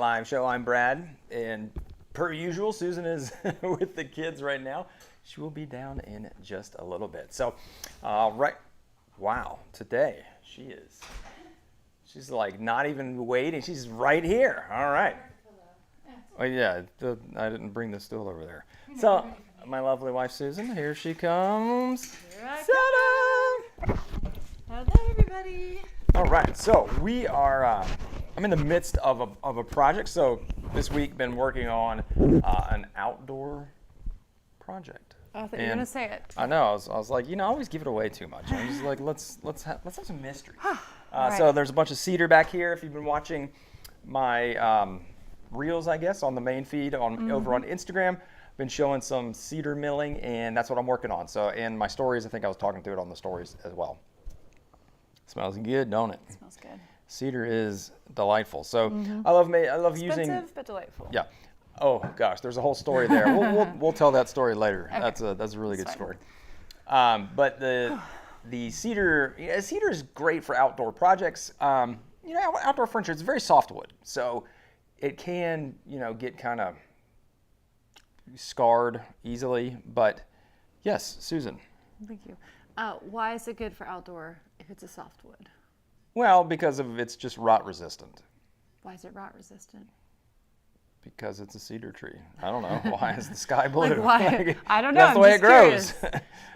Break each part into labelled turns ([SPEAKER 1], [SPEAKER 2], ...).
[SPEAKER 1] live show. I'm Brad, and per usual, Susan is with the kids right now. She will be down in just a little bit. So, right, wow, today she's like not even waiting. She's right here. All right. Oh yeah, I didn't bring the stool over there. So, my lovely wife Susan, here she comes.
[SPEAKER 2] Here I come. Hello, everybody.
[SPEAKER 1] All right, so we are. I'm in the midst of a project. So this week, been working on an outdoor project.
[SPEAKER 2] Oh, I thought you were gonna say it.
[SPEAKER 1] I know. I was like, I always give it away too much. I was like, let's have some mystery.
[SPEAKER 2] Right.
[SPEAKER 1] So there's a bunch of cedar back here. If you've been watching my reels, I guess, on the main feed over on Instagram, been showing some cedar milling, and that's what I'm working on. So in my stories, I think I was talking to it on the stories as well. Smells good, don't it?
[SPEAKER 2] It smells good.
[SPEAKER 1] Cedar is delightful. So I love using.
[SPEAKER 2] Expensive but delightful.
[SPEAKER 1] Yeah. Oh gosh, there's a whole story there. We'll tell that story later.
[SPEAKER 2] Okay.
[SPEAKER 1] That's a really good
[SPEAKER 2] Fine.
[SPEAKER 1] story. But the cedar is great for outdoor projects. Outdoor furniture, it's very soft wood, so it can get kind of scarred easily. But yes, Susan.
[SPEAKER 2] Thank you. Why is it good for outdoor if it's a soft wood?
[SPEAKER 1] Well, because it's just rot resistant.
[SPEAKER 2] Why is it rot resistant?
[SPEAKER 1] Because it's a cedar tree. I don't know. Why is the sky blue?
[SPEAKER 2] Like why? I don't know.
[SPEAKER 1] That's the way it grows.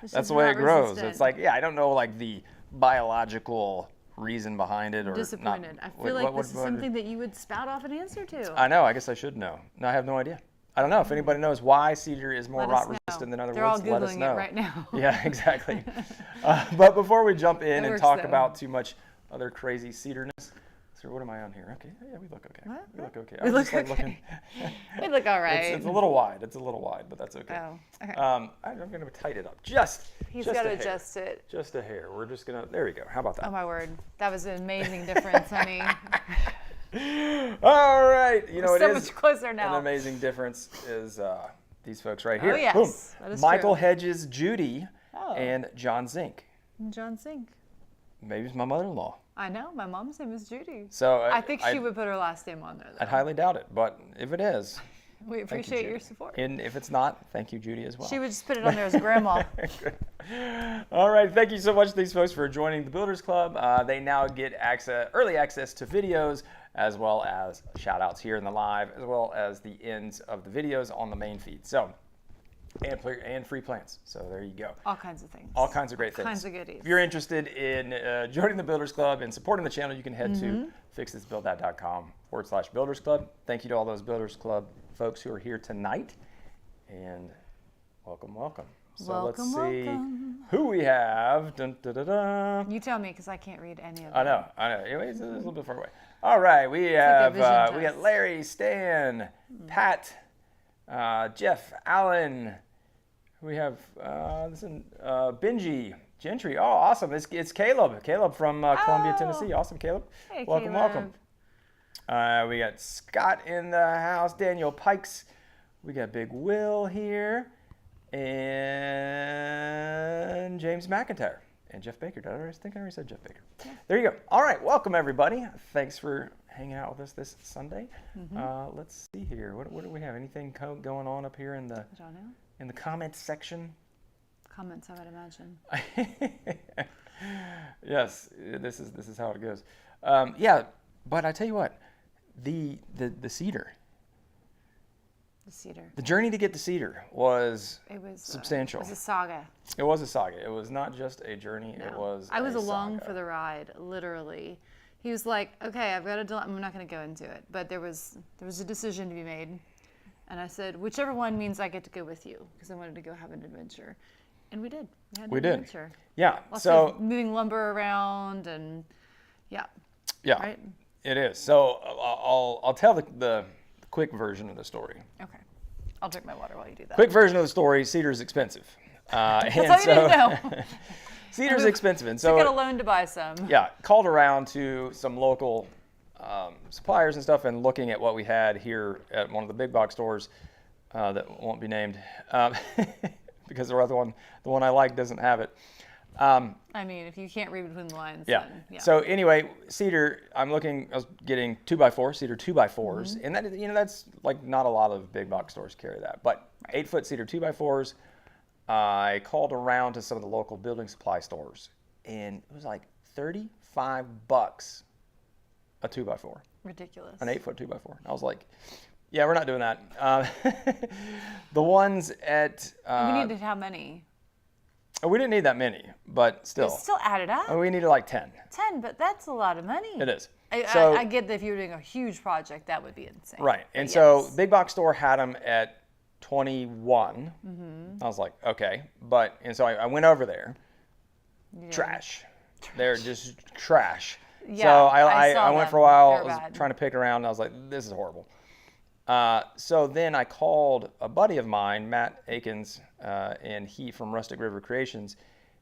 [SPEAKER 2] It's
[SPEAKER 1] That's the way it grows. It's like, I don't know, like the biological reason behind it, or
[SPEAKER 2] disappointed.
[SPEAKER 1] Not.
[SPEAKER 2] I feel like this is something that you would spout off an answer to.
[SPEAKER 1] I know. I guess I should know. No, I have no idea. I don't know if anybody knows why cedar is more rot resistant than other woods.
[SPEAKER 2] They're all
[SPEAKER 1] let us
[SPEAKER 2] Googling
[SPEAKER 1] know.
[SPEAKER 2] it right now.
[SPEAKER 1] Yeah, exactly. But before we jump in and talk
[SPEAKER 2] though.
[SPEAKER 1] about too much other crazy cederness, so what am I on here? Okay, yeah, we look okay.
[SPEAKER 2] What?
[SPEAKER 1] We look okay.
[SPEAKER 2] We
[SPEAKER 1] I was
[SPEAKER 2] look
[SPEAKER 1] just, like,
[SPEAKER 2] okay.
[SPEAKER 1] looking.
[SPEAKER 2] We look all right.
[SPEAKER 1] It's a little wide. It's a little wide, but that's okay.
[SPEAKER 2] Oh, okay.
[SPEAKER 1] I'm going to tighten it up
[SPEAKER 2] He's
[SPEAKER 1] just
[SPEAKER 2] got
[SPEAKER 1] a
[SPEAKER 2] to
[SPEAKER 1] hair.
[SPEAKER 2] adjust it.
[SPEAKER 1] Just a hair. We're just going to, there we go. How about that?
[SPEAKER 2] Oh my word, that was an amazing difference, honey.
[SPEAKER 1] All right.
[SPEAKER 2] We're so much closer now.
[SPEAKER 1] An amazing difference is these folks right here.
[SPEAKER 2] Oh yes,
[SPEAKER 1] Boom.
[SPEAKER 2] that is
[SPEAKER 1] Michael
[SPEAKER 2] true.
[SPEAKER 1] Hedges, Judy,
[SPEAKER 2] Oh.
[SPEAKER 1] and John Zink.
[SPEAKER 2] John Zink.
[SPEAKER 1] Maybe it's my mother-in-law.
[SPEAKER 2] I know, my mom's name is Judy.
[SPEAKER 1] So
[SPEAKER 2] I think she would put her last name on there, though.
[SPEAKER 1] I'd highly doubt it, but if it is,
[SPEAKER 2] We appreciate your support.
[SPEAKER 1] and if it's not, thank you, Judy, as well.
[SPEAKER 2] She would just put it on there as grandma.
[SPEAKER 1] All right, thank you so much to these folks for joining the Builders Club. They now get early access to videos, as well as shout-outs here in the live, as well as the ends of the videos on the main feed. So, and free plans. So there you go.
[SPEAKER 2] All kinds of things.
[SPEAKER 1] All kinds of great things.
[SPEAKER 2] All kinds of goodies.
[SPEAKER 1] If you're interested in joining the Builders Club and supporting the channel, you can head to fixthisbuildthat.com/Builders Club. Thank you to all those Builders Club folks who are here tonight. And welcome, welcome. So let's see who we have. Dun, dun, dun, dun.
[SPEAKER 2] You tell me, because I can't read any of them.
[SPEAKER 1] I know. Anyways, it's a little bit far away. All right, we have we got Larry, Stan, Pat, Jeff, Allen. We have Benji, Gentry. Oh, awesome! It's Caleb. Caleb from Columbia, Tennessee. Awesome, Caleb.
[SPEAKER 2] Hey,
[SPEAKER 1] welcome,
[SPEAKER 2] Caleb.
[SPEAKER 1] welcome. We got Scott in the house. Daniel Pikes. We got Big Will here, and James McIntyre. And Jeff Baker. I think I already said Jeff Baker. Yeah. There you go. All right. Welcome, everybody. Thanks for hanging out with us this Sunday. Let's see here. What do we have? Anything going on up here in the comments section?
[SPEAKER 2] Comments, I would imagine.
[SPEAKER 1] Yes. This is how it goes. Yeah. But I tell you what, the cedar.
[SPEAKER 2] The cedar.
[SPEAKER 1] The journey to get the cedar was substantial.
[SPEAKER 2] It was a saga.
[SPEAKER 1] It was a saga. It was not just a journey.
[SPEAKER 2] No.
[SPEAKER 1] It was
[SPEAKER 2] I was
[SPEAKER 1] a
[SPEAKER 2] along
[SPEAKER 1] saga.
[SPEAKER 2] for the ride, literally. He was like, okay, I've got a dilemma. I'm not going to go into it. But there was a decision to be made. And I said, whichever one means I get to go with you, because I wanted to go have an adventure. And we did. We had an adventure.
[SPEAKER 1] Yeah.
[SPEAKER 2] Lots of moving lumber around and yeah. Right?
[SPEAKER 1] It is. So I'll tell the quick version of the story.
[SPEAKER 2] Okay. I'll drink my water while you do that.
[SPEAKER 1] Quick version of the story, cedar's expensive.
[SPEAKER 2] That's all you need to know.
[SPEAKER 1] Cedar's expensive. And so
[SPEAKER 2] took out a loan to buy some.
[SPEAKER 1] Yeah, called around to some local suppliers and stuff, and looking at what we had here at one of the big box stores that won't be named because the one I like doesn't have it.
[SPEAKER 2] I mean, if you can't read between the lines,
[SPEAKER 1] Yeah.
[SPEAKER 2] then, yeah.
[SPEAKER 1] So anyway, cedar, I was getting 2x4, cedar 2x4s. And that, that's like not a lot of big box stores carry that. But 8-foot cedar 2x4s, I called around to some of the local building supply stores. And it was like $35 a 2x4.
[SPEAKER 2] Ridiculous.
[SPEAKER 1] An 8-foot 2x4. I was like, yeah, we're not doing that. The ones at...
[SPEAKER 2] we needed how many?
[SPEAKER 1] we didn't need that many, but still.
[SPEAKER 2] It still added up.
[SPEAKER 1] We needed like 10.
[SPEAKER 2] 10, but that's a lot of money.
[SPEAKER 1] It is.
[SPEAKER 2] I get that if you were doing a huge project, that would be insane.
[SPEAKER 1] Right. And
[SPEAKER 2] But
[SPEAKER 1] so
[SPEAKER 2] yes.
[SPEAKER 1] big box store had them at 21. I was like, okay. And so I went over there. Trash. They're just trash.
[SPEAKER 2] Yeah,
[SPEAKER 1] so
[SPEAKER 2] I saw
[SPEAKER 1] I went
[SPEAKER 2] them.
[SPEAKER 1] for a while.
[SPEAKER 2] They're
[SPEAKER 1] I was
[SPEAKER 2] bad.
[SPEAKER 1] trying to pick around. And I was like, this is horrible. So then I called a buddy of mine, Matt Akins, and he from Rustic River Creations,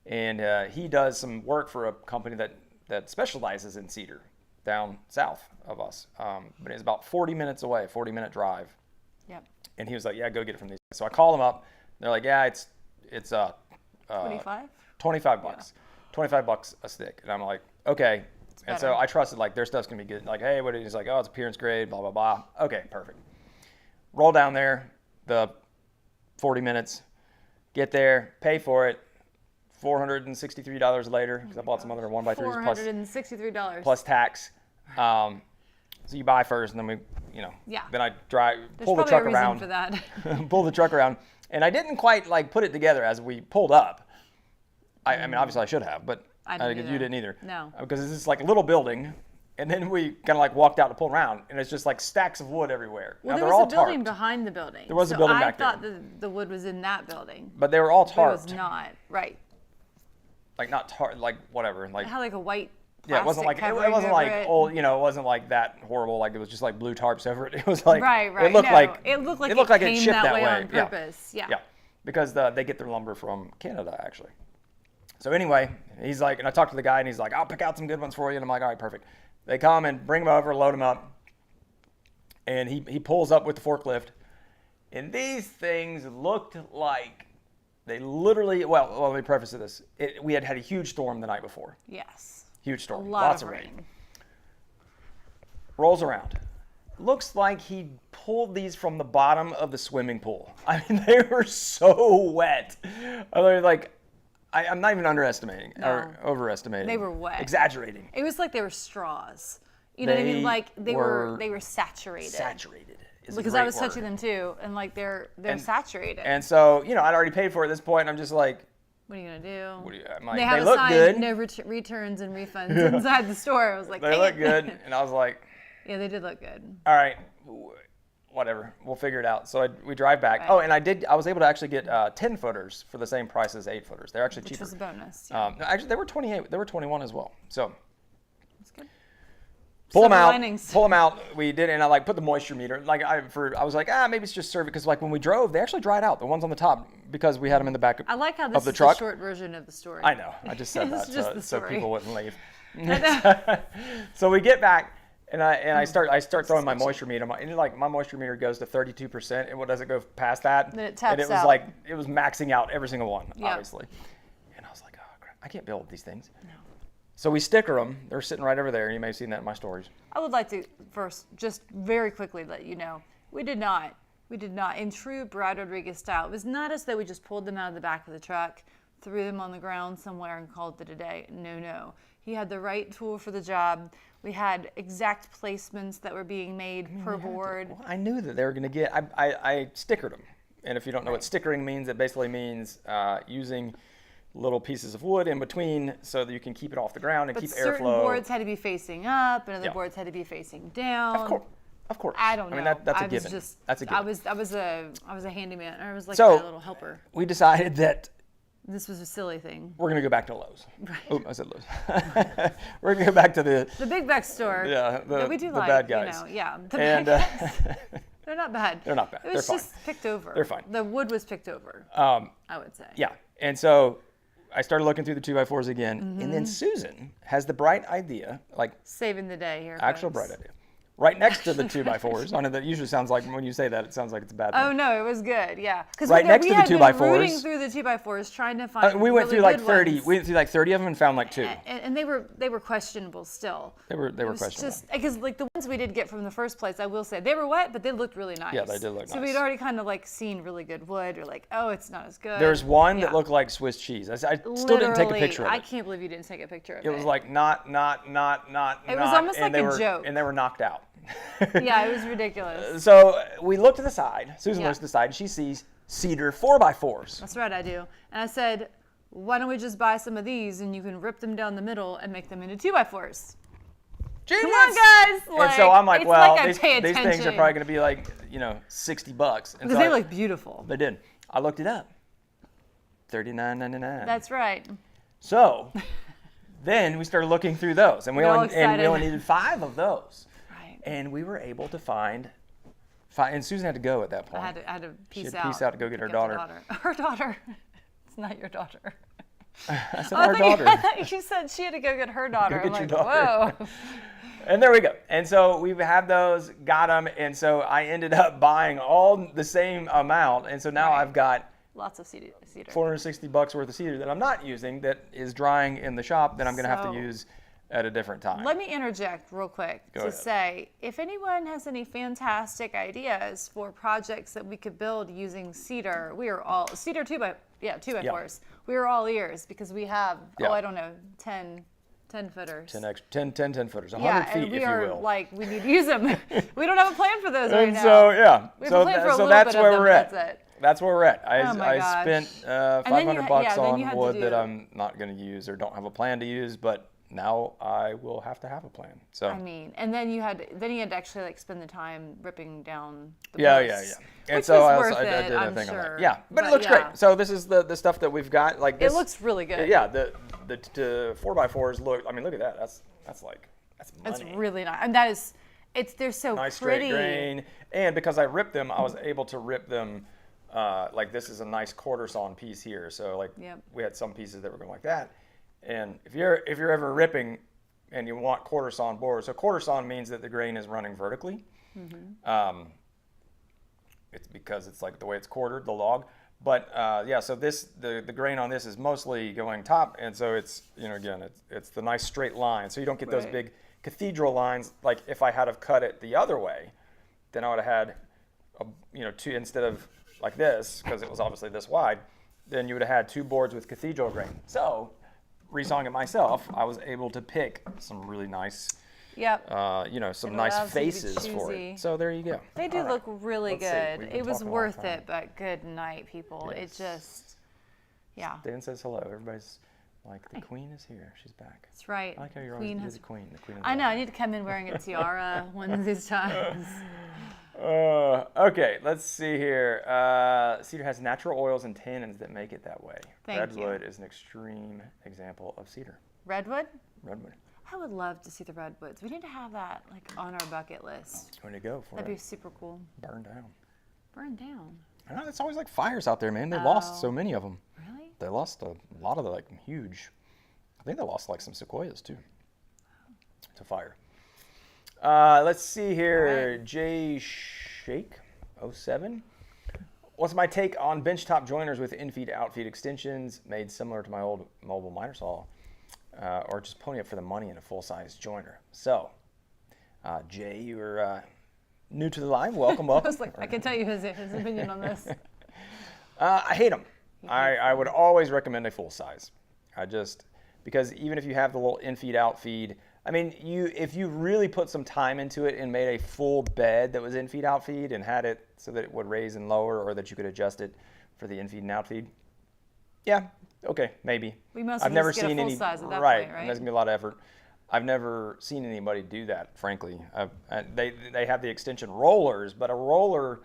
[SPEAKER 1] and he does some work for a company that specializes in cedar down south of us. But it's about 40 minutes away, 40-minute drive.
[SPEAKER 2] Yep.
[SPEAKER 1] And he was like, yeah, go get it from these guys. So I called them up. They're like, yeah, it's
[SPEAKER 2] 25?
[SPEAKER 1] 25 bucks. 25 bucks a stick. And I'm like, okay. And so
[SPEAKER 2] better.
[SPEAKER 1] I trusted, like, their stuff's going to be good. Like, hey, what is it? He's like, oh, it's appearance grade, blah, blah, blah. Okay, perfect. Roll down there, the 40 minutes, get there, pay for it, $463 later, because I bought some other 1x3s
[SPEAKER 2] $463.
[SPEAKER 1] plus tax. So you buy first, and then then I pull the
[SPEAKER 2] probably
[SPEAKER 1] truck
[SPEAKER 2] a reason
[SPEAKER 1] around,
[SPEAKER 2] for that.
[SPEAKER 1] pull the truck around, and I didn't quite like put it together as we pulled up. I mean, obviously I should have, but
[SPEAKER 2] I didn't
[SPEAKER 1] you
[SPEAKER 2] either.
[SPEAKER 1] didn't either.
[SPEAKER 2] No.
[SPEAKER 1] Because it's just like a little building, and then we kind of like walked out to pull around, and it's just like stacks of wood everywhere.
[SPEAKER 2] Well,
[SPEAKER 1] now,
[SPEAKER 2] there
[SPEAKER 1] they're all
[SPEAKER 2] was a building
[SPEAKER 1] tarped,
[SPEAKER 2] behind the building.
[SPEAKER 1] There was a building back there.
[SPEAKER 2] I thought the wood was in that building.
[SPEAKER 1] but they were all
[SPEAKER 2] But it
[SPEAKER 1] tarped.
[SPEAKER 2] was not. Right.
[SPEAKER 1] Like not tarped, like whatever. Like
[SPEAKER 2] It had like a white
[SPEAKER 1] yeah, it wasn't like
[SPEAKER 2] plastic
[SPEAKER 1] it wasn't
[SPEAKER 2] covering
[SPEAKER 1] like
[SPEAKER 2] over it.
[SPEAKER 1] old, it wasn't like that horrible. Like it was just like blue tarps over it. It was like
[SPEAKER 2] Right.
[SPEAKER 1] It looked
[SPEAKER 2] No,
[SPEAKER 1] like
[SPEAKER 2] it looked like
[SPEAKER 1] it
[SPEAKER 2] came
[SPEAKER 1] shipped
[SPEAKER 2] that way
[SPEAKER 1] way
[SPEAKER 2] on purpose. Yeah.
[SPEAKER 1] Yeah, because they get their lumber from Canada actually. So anyway, he's like, and I talked to the guy, and he's like, I'll pick out some good ones for you. And I'm like, all right, perfect. They come and bring them over, load them up, and he pulls up with the forklift, and these things looked like they literally. Well, let me preface this: we had a huge storm the night before.
[SPEAKER 2] Yes.
[SPEAKER 1] Huge storm,
[SPEAKER 2] A lot
[SPEAKER 1] lots
[SPEAKER 2] of
[SPEAKER 1] of
[SPEAKER 2] rain.
[SPEAKER 1] Rolls around. Looks like he pulled these from the bottom of the swimming pool. I mean, they were so wet. I mean, like, I'm not even underestimating or overestimating.
[SPEAKER 2] They were wet.
[SPEAKER 1] Exaggerating.
[SPEAKER 2] It was like they were straws. You know what I mean? Like they were saturated.
[SPEAKER 1] Saturated. Is a
[SPEAKER 2] Because
[SPEAKER 1] great
[SPEAKER 2] I was
[SPEAKER 1] word.
[SPEAKER 2] touching them too, and like they're saturated.
[SPEAKER 1] And so, I'd already paid for it at this point, and I'm just like,
[SPEAKER 2] what are you gonna do?
[SPEAKER 1] I'm like,
[SPEAKER 2] They have
[SPEAKER 1] they
[SPEAKER 2] a
[SPEAKER 1] look
[SPEAKER 2] sign,
[SPEAKER 1] good.
[SPEAKER 2] no returns and refunds inside the store. I was like,
[SPEAKER 1] They
[SPEAKER 2] dang
[SPEAKER 1] look
[SPEAKER 2] it.
[SPEAKER 1] good. And I was like,
[SPEAKER 2] Yeah, they did look good.
[SPEAKER 1] all right, whatever, we'll figure it out. So we drive back.
[SPEAKER 2] Right.
[SPEAKER 1] Oh, and I was able to actually get 10-footers for the same price as 8-footers. They're actually
[SPEAKER 2] Which
[SPEAKER 1] cheaper.
[SPEAKER 2] was a bonus. Yeah.
[SPEAKER 1] No, actually, they were 28. They were 21 as well. So
[SPEAKER 2] That's good.
[SPEAKER 1] pull them
[SPEAKER 2] Silver
[SPEAKER 1] out.
[SPEAKER 2] linings.
[SPEAKER 1] Pull them out. We did, and I put the moisture meter. Like I was like, maybe it's just serving because like when we drove, they actually dried out. The ones on the top because we had them in the back
[SPEAKER 2] I like how this
[SPEAKER 1] of the
[SPEAKER 2] is
[SPEAKER 1] truck.
[SPEAKER 2] the short version of the story.
[SPEAKER 1] I know. I just said
[SPEAKER 2] It's
[SPEAKER 1] that
[SPEAKER 2] just the
[SPEAKER 1] so
[SPEAKER 2] story.
[SPEAKER 1] people wouldn't leave. So we get back. And I start throwing my moisture meter, and like my moisture meter goes to 32%, and what does it go past that?
[SPEAKER 2] Then it taps
[SPEAKER 1] and it was
[SPEAKER 2] out.
[SPEAKER 1] like it was maxing out every single one,
[SPEAKER 2] Yeah.
[SPEAKER 1] obviously. And I was like, oh crap, I can't build these things. No. So we sticker them. They're sitting right over there. You may have seen that in my stories.
[SPEAKER 2] I would like to first just very quickly let you know we did not in true Brad Rodriguez style. It was not as though we just pulled them out of the back of the truck, threw them on the ground somewhere, and called it a day. No. He had the right tool for the job. We had exact placements that were being made per board.
[SPEAKER 1] Well, I knew that they were going to get. I stickered them, and if you don't know what stickering means, it basically means using little pieces of wood in between so that you can keep it off the ground and
[SPEAKER 2] But
[SPEAKER 1] keep
[SPEAKER 2] certain
[SPEAKER 1] airflow.
[SPEAKER 2] boards had to be facing up, and other
[SPEAKER 1] Yeah.
[SPEAKER 2] boards had to be facing down.
[SPEAKER 1] Of course.
[SPEAKER 2] I don't know.
[SPEAKER 1] I mean, that's a
[SPEAKER 2] I was
[SPEAKER 1] given.
[SPEAKER 2] just,
[SPEAKER 1] That's a given.
[SPEAKER 2] I was a handyman. I was like
[SPEAKER 1] So-
[SPEAKER 2] a little helper.
[SPEAKER 1] We decided that
[SPEAKER 2] This was a silly thing.
[SPEAKER 1] we're going to go back to Lowe's.
[SPEAKER 2] Right.
[SPEAKER 1] Oh, I said Lowe's. We're going to go back to the
[SPEAKER 2] The big back store.
[SPEAKER 1] Yeah,
[SPEAKER 2] that we do
[SPEAKER 1] the
[SPEAKER 2] like,
[SPEAKER 1] bad guys.
[SPEAKER 2] yeah. The
[SPEAKER 1] And
[SPEAKER 2] bad guys. They're not bad.
[SPEAKER 1] They're not bad.
[SPEAKER 2] It was
[SPEAKER 1] They're
[SPEAKER 2] just picked over.
[SPEAKER 1] They're fine.
[SPEAKER 2] The wood was picked over, I would say.
[SPEAKER 1] yeah. And so I started looking through the 2x4s again, and
[SPEAKER 2] Mm-hmm.
[SPEAKER 1] then Susan has the bright idea, like
[SPEAKER 2] Saving the day here.
[SPEAKER 1] actual
[SPEAKER 2] folks.
[SPEAKER 1] bright idea. right next to the 2x4s. I know that usually sounds like, when you say that, it sounds like it's a bad thing.
[SPEAKER 2] Oh no, it was good. Yeah, because
[SPEAKER 1] Right next
[SPEAKER 2] we
[SPEAKER 1] to the
[SPEAKER 2] had been
[SPEAKER 1] 2x4s.
[SPEAKER 2] rooting through the 2x4s trying to find.
[SPEAKER 1] We went
[SPEAKER 2] really
[SPEAKER 1] through like
[SPEAKER 2] good
[SPEAKER 1] 30.
[SPEAKER 2] ones.
[SPEAKER 1] We went through like 30 of them and found like 2.
[SPEAKER 2] And they were questionable still.
[SPEAKER 1] They were
[SPEAKER 2] It was
[SPEAKER 1] questionable.
[SPEAKER 2] just because like the ones we did get from the first place, I will say they were wet, but they looked really nice.
[SPEAKER 1] Yeah, they did look
[SPEAKER 2] so
[SPEAKER 1] nice.
[SPEAKER 2] we'd already kind of like seen really good wood, or like, oh, it's not as good.
[SPEAKER 1] There's one
[SPEAKER 2] Yeah.
[SPEAKER 1] that looked like Swiss cheese. I still didn't take a
[SPEAKER 2] Literally,
[SPEAKER 1] picture of it.
[SPEAKER 2] I can't believe you didn't take a picture of it.
[SPEAKER 1] It was like not.
[SPEAKER 2] It was almost
[SPEAKER 1] and
[SPEAKER 2] like
[SPEAKER 1] they
[SPEAKER 2] a
[SPEAKER 1] were,
[SPEAKER 2] joke.
[SPEAKER 1] And they were knocked out.
[SPEAKER 2] Yeah, it was ridiculous.
[SPEAKER 1] So we look to the side. Susan
[SPEAKER 2] Yeah.
[SPEAKER 1] looks to the side and she sees cedar 4x4s.
[SPEAKER 2] That's right, I do. And I said, why don't we just buy some of these and you can rip them down the middle and make them into 2x4s?
[SPEAKER 1] Genius!
[SPEAKER 2] Come on, guys!
[SPEAKER 1] And so I'm like,
[SPEAKER 2] it's
[SPEAKER 1] well,
[SPEAKER 2] like I
[SPEAKER 1] these
[SPEAKER 2] pay
[SPEAKER 1] things are
[SPEAKER 2] attention.
[SPEAKER 1] probably going to be like, $60. And
[SPEAKER 2] Because
[SPEAKER 1] so
[SPEAKER 2] they look beautiful.
[SPEAKER 1] They did. I looked it up. $39.99.
[SPEAKER 2] That's right.
[SPEAKER 1] So then we started looking through those, and we
[SPEAKER 2] We're all
[SPEAKER 1] only
[SPEAKER 2] excited.
[SPEAKER 1] needed 5 of those.
[SPEAKER 2] Right.
[SPEAKER 1] And we were able to find 5. And Susan had to go at that point.
[SPEAKER 2] I had to
[SPEAKER 1] She
[SPEAKER 2] peace
[SPEAKER 1] had
[SPEAKER 2] out.
[SPEAKER 1] to peace out to go get her
[SPEAKER 2] the
[SPEAKER 1] daughter.
[SPEAKER 2] Her daughter. It's not your daughter.
[SPEAKER 1] I said,
[SPEAKER 2] I
[SPEAKER 1] our
[SPEAKER 2] thought
[SPEAKER 1] daughter.
[SPEAKER 2] I thought you said she had to go get her daughter.
[SPEAKER 1] Go
[SPEAKER 2] I'm
[SPEAKER 1] get your
[SPEAKER 2] like,
[SPEAKER 1] daughter.
[SPEAKER 2] whoa.
[SPEAKER 1] And there we go. And so we had those, got them, and so I ended up buying all the same amount. And so now
[SPEAKER 2] Right.
[SPEAKER 1] I've got
[SPEAKER 2] Lots of cedar.
[SPEAKER 1] $460 worth of cedar that I'm not using that is drying in the shop that I'm going to have to
[SPEAKER 2] So-
[SPEAKER 1] use at a different time.
[SPEAKER 2] Let me interject real quick
[SPEAKER 1] Go
[SPEAKER 2] to
[SPEAKER 1] ahead.
[SPEAKER 2] say, if anyone has any fantastic ideas for projects that we could build using cedar, we are all cedar 2x4s. We are all ears because we have
[SPEAKER 1] Yeah.
[SPEAKER 2] I don't know 10 footers.
[SPEAKER 1] 10 footers, 100
[SPEAKER 2] Yeah,
[SPEAKER 1] feet,
[SPEAKER 2] and we
[SPEAKER 1] if you
[SPEAKER 2] are
[SPEAKER 1] will.
[SPEAKER 2] like we need to use them. We don't have a plan for those right
[SPEAKER 1] And
[SPEAKER 2] now.
[SPEAKER 1] so, yeah.
[SPEAKER 2] We have a plan for a
[SPEAKER 1] so
[SPEAKER 2] little
[SPEAKER 1] that's
[SPEAKER 2] bit
[SPEAKER 1] where
[SPEAKER 2] of them,
[SPEAKER 1] we're at.
[SPEAKER 2] but that's it.
[SPEAKER 1] That's where we're at.
[SPEAKER 2] Oh my
[SPEAKER 1] I
[SPEAKER 2] gosh.
[SPEAKER 1] spent
[SPEAKER 2] And then you
[SPEAKER 1] $500
[SPEAKER 2] then you
[SPEAKER 1] on
[SPEAKER 2] had to
[SPEAKER 1] wood that
[SPEAKER 2] do-
[SPEAKER 1] I'm not going to use or don't have a plan to use, but now I will have to have a plan. So
[SPEAKER 2] I mean, and then you had to actually like spend the time ripping down the
[SPEAKER 1] yeah.
[SPEAKER 2] posts,
[SPEAKER 1] And
[SPEAKER 2] which
[SPEAKER 1] so
[SPEAKER 2] was worth
[SPEAKER 1] I
[SPEAKER 2] it,
[SPEAKER 1] did a
[SPEAKER 2] I'm
[SPEAKER 1] thing on
[SPEAKER 2] sure.
[SPEAKER 1] that. Yeah, but it looks
[SPEAKER 2] yeah.
[SPEAKER 1] great. So this is the stuff that we've got. Like this,
[SPEAKER 2] It looks really good.
[SPEAKER 1] Yeah, the 4x4s look. I mean, look at that. That's money.
[SPEAKER 2] It's really nice, and that is, they're so
[SPEAKER 1] Nice
[SPEAKER 2] pretty.
[SPEAKER 1] straight grain. And because I ripped them, I was able to rip them. Like this is a nice quarter sawn piece here. So like
[SPEAKER 2] Yep.
[SPEAKER 1] we had some pieces that were going like that. And if you're ever ripping and you want quarter sawn boards, so quarter sawn means that the grain is running vertically.
[SPEAKER 2] Mm-hmm.
[SPEAKER 1] It's because it's like the way it's quartered, the log. But yeah, so the grain on this is mostly going top, and so it's again it's the nice straight line. So you don't get those
[SPEAKER 2] Right.
[SPEAKER 1] big cathedral lines. Like if I had have cut it the other way, then I would have had 2 instead of like this, because it was obviously this wide. Then you would have had 2 boards with cathedral grain. So resawing it myself, I was able to pick some really nice,
[SPEAKER 2] Yep.
[SPEAKER 1] some
[SPEAKER 2] It
[SPEAKER 1] nice
[SPEAKER 2] allows you to be
[SPEAKER 1] faces for
[SPEAKER 2] choosy.
[SPEAKER 1] it. So there you go.
[SPEAKER 2] They do
[SPEAKER 1] All right.
[SPEAKER 2] look really
[SPEAKER 1] Let's see.
[SPEAKER 2] good.
[SPEAKER 1] We've been
[SPEAKER 2] It was
[SPEAKER 1] talking a long
[SPEAKER 2] worth
[SPEAKER 1] time.
[SPEAKER 2] it, but good night, people.
[SPEAKER 1] Yes.
[SPEAKER 2] It just, yeah.
[SPEAKER 1] Dan says hello. Everybody's like, the queen is here. She's back.
[SPEAKER 2] That's right.
[SPEAKER 1] I like how you're
[SPEAKER 2] Queen
[SPEAKER 1] always
[SPEAKER 2] has.
[SPEAKER 1] the queen. The queen of
[SPEAKER 2] I know.
[SPEAKER 1] the
[SPEAKER 2] I need to come in wearing a tiara one of these times.
[SPEAKER 1] Okay, let's see here. Cedar has natural oils and tannins that make it that way.
[SPEAKER 2] Thank you.
[SPEAKER 1] Redwood is an extreme example of cedar.
[SPEAKER 2] Redwood?
[SPEAKER 1] Redwood.
[SPEAKER 2] I would love to see the redwoods. We need to have that like on our bucket list.
[SPEAKER 1] When you go for
[SPEAKER 2] That'd be
[SPEAKER 1] it,
[SPEAKER 2] super cool.
[SPEAKER 1] burn down.
[SPEAKER 2] Burn down.
[SPEAKER 1] I know, it's always like fires out there, man. They lost
[SPEAKER 2] Oh.
[SPEAKER 1] so many of them.
[SPEAKER 2] Really?
[SPEAKER 1] They lost a lot of the like huge. I think they lost like some sequoias too to fire. Let's see here.
[SPEAKER 2] Right.
[SPEAKER 1] J Shake 07. What's my take on benchtop joiners with in-feed, out-feed extensions made similar to my old mobile miter saw, or just pony up for the money in a full-size joiner? So, Jay, you're new to the live. Welcome,
[SPEAKER 2] I
[SPEAKER 1] welcome.
[SPEAKER 2] was like, I can tell you his opinion on this.
[SPEAKER 1] I hate them. I would always recommend a full size. Because even if you have the little in-feed, out-feed, I mean, if you really put some time into it and made a full bed that was in-feed, out-feed and had it so that it would raise and lower, or that you could adjust it for the in-feed and out-feed, yeah, okay, maybe.
[SPEAKER 2] We must
[SPEAKER 1] I've never
[SPEAKER 2] just get a
[SPEAKER 1] seen
[SPEAKER 2] full
[SPEAKER 1] any
[SPEAKER 2] size at that
[SPEAKER 1] right,
[SPEAKER 2] point, right?
[SPEAKER 1] and there's gonna be a lot of effort. I've never seen anybody do that, frankly. They have the extension rollers, but a roller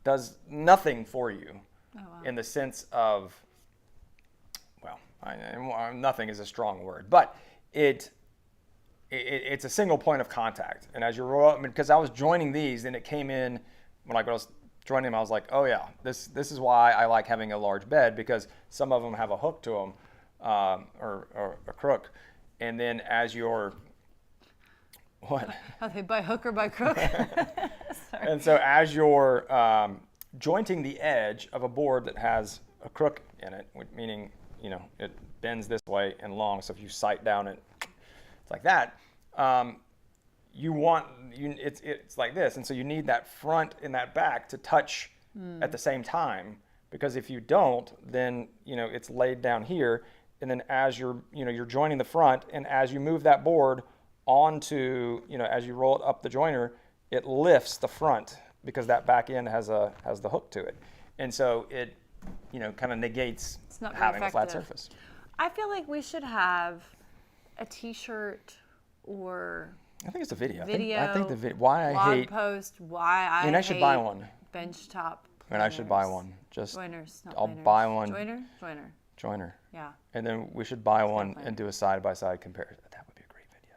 [SPEAKER 1] does nothing for you in the sense of, well, nothing is a strong word, but it's a single point of contact. And as you roll up, because I was joining these, and it came in when I was joining them, I was like, oh yeah, this is why I like having a large bed, because some of them have a hook to them, or a crook. And then as you're What?
[SPEAKER 2] How they by hook or by crook. Sorry.
[SPEAKER 1] And so as you're jointing the edge of a board that has a crook in it, meaning, it bends this way and long. So if you sight down it, it's like that. It's like this. And so you need that front and that back to touch at the same time, because if you don't, then, it's laid down here. And then as you're joining the front, and as you move that board onto, as you roll it up the joiner, it lifts the front because that back end has the hook to it. And so it, kind of negates having a flat surface.
[SPEAKER 2] I feel like we should have a t-shirt or
[SPEAKER 1] I think it's a video.
[SPEAKER 2] Video.
[SPEAKER 1] I think the video. Why I
[SPEAKER 2] blog
[SPEAKER 1] hate.
[SPEAKER 2] post. Why I
[SPEAKER 1] I should buy one.
[SPEAKER 2] Benchtop.
[SPEAKER 1] And I should buy one. Just
[SPEAKER 2] joiners. Not
[SPEAKER 1] I'll
[SPEAKER 2] joiners.
[SPEAKER 1] buy one.
[SPEAKER 2] Joiner. Yeah.
[SPEAKER 1] And then we should buy one and do a side-by-side comparison. That would be a great video.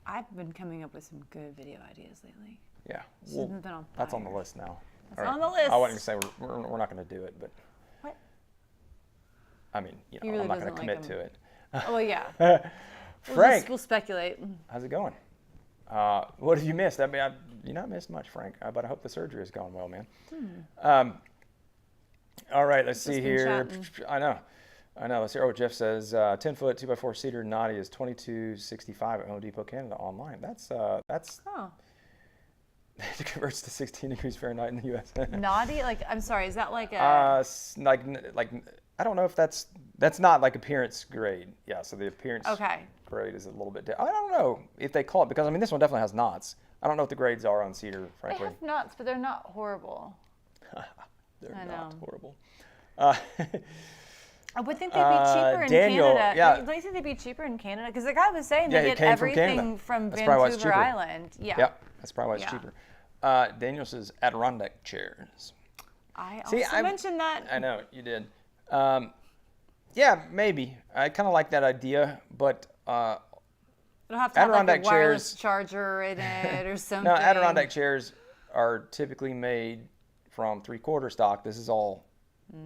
[SPEAKER 2] I've been coming up with some good video ideas lately.
[SPEAKER 1] Yeah.
[SPEAKER 2] Well, been on
[SPEAKER 1] that's on the list now.
[SPEAKER 2] That's on the list.
[SPEAKER 1] I wasn't going to say we're not going to do it, but.
[SPEAKER 2] What?
[SPEAKER 1] I mean,
[SPEAKER 2] really
[SPEAKER 1] I'm not going to commit
[SPEAKER 2] like
[SPEAKER 1] to it.
[SPEAKER 2] Oh, yeah.
[SPEAKER 1] Frank.
[SPEAKER 2] We'll speculate.
[SPEAKER 1] How's it going? What have you missed? I mean, you not missed much, Frank. But I hope the surgery has gone well, man. All right, let's see here. I know. Let's see. Oh, Jeff says 10-foot 2x4 cedar knotty is $22.65 at Home Depot, Canada online. That's.
[SPEAKER 2] Oh.
[SPEAKER 1] It converts to 16 degrees Fahrenheit in the U.S.
[SPEAKER 2] Knotty? I'm sorry. Is that like a?
[SPEAKER 1] Like I don't know if that's not like appearance grade. Yeah, so the appearance grade is a little bit different. I don't know if they call it, because this one definitely has knots. I don't know what the grades are on cedar, frankly.
[SPEAKER 2] They have knots, but they're not horrible.
[SPEAKER 1] They're not horrible.
[SPEAKER 2] I would think they'd be cheaper in Canada.
[SPEAKER 1] Yeah.
[SPEAKER 2] Don't you think they'd be cheaper in Canada? Because the guy was saying they get everything from Vancouver Island. Yeah.
[SPEAKER 1] Yep, that's probably why it's cheaper. Daniel says Adirondack chairs.
[SPEAKER 2] I also mentioned that.
[SPEAKER 1] I know, you did. Yeah, maybe. I kind of like that idea, but
[SPEAKER 2] it'll have to have like a wireless charger in it or something.
[SPEAKER 1] No, Adirondack chairs are typically made from 3/4 stock. This is all